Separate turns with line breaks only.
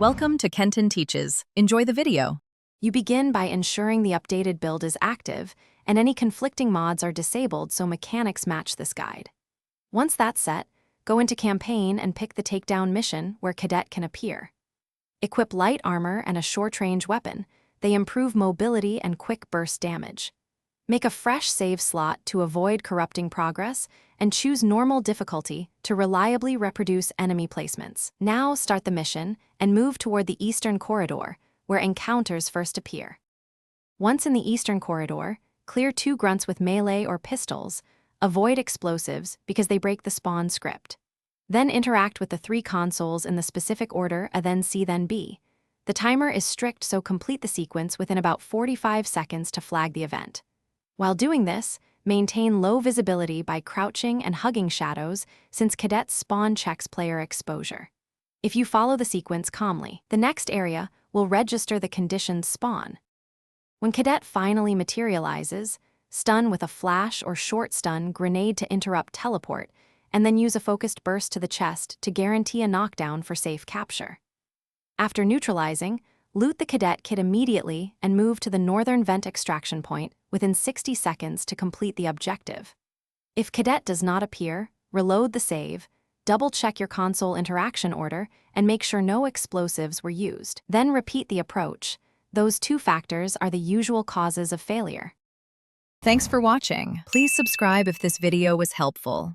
Welcome to Kenton Teaches. Enjoy the video.
You begin by ensuring the updated build is active and any conflicting mods are disabled so mechanics match this guide. Once that's set, go into Campaign and pick the Takedown mission where Cadet can appear. Equip light armor and a short-range weapon. They improve mobility and quick burst damage. Make a fresh save slot to avoid corrupting progress, and choose normal difficulty to reliably reproduce enemy placements. Now start the mission and move toward the Eastern Corridor, where encounters first appear. Once in the Eastern Corridor, clear 2 grunts with melee or pistols. Avoid explosives because they break the spawn script. Then interact with the 3 consoles in the specific order A then C then B. The timer is strict, so complete the sequence within about 45 seconds to flag the event. While doing this, maintain low visibility by crouching and hugging shadows since Cadet's spawn checks player exposure. If you follow the sequence calmly, the next area will register the conditioned spawn. When Cadet finally materializes, stun with a flash or short stun grenade to interrupt teleport, and then use a focused burst to the chest to guarantee a knockdown for safe capture. After neutralizing, loot the Cadet kit immediately and move to the northern vent extraction point within 60 seconds to complete the objective. If Cadet does not appear, reload the save, double-check your console interaction order, and make sure no explosives were used. Then repeat the approach. Those 2 factors are the usual causes of failure.
Thanks for watching. Please subscribe if this video was helpful.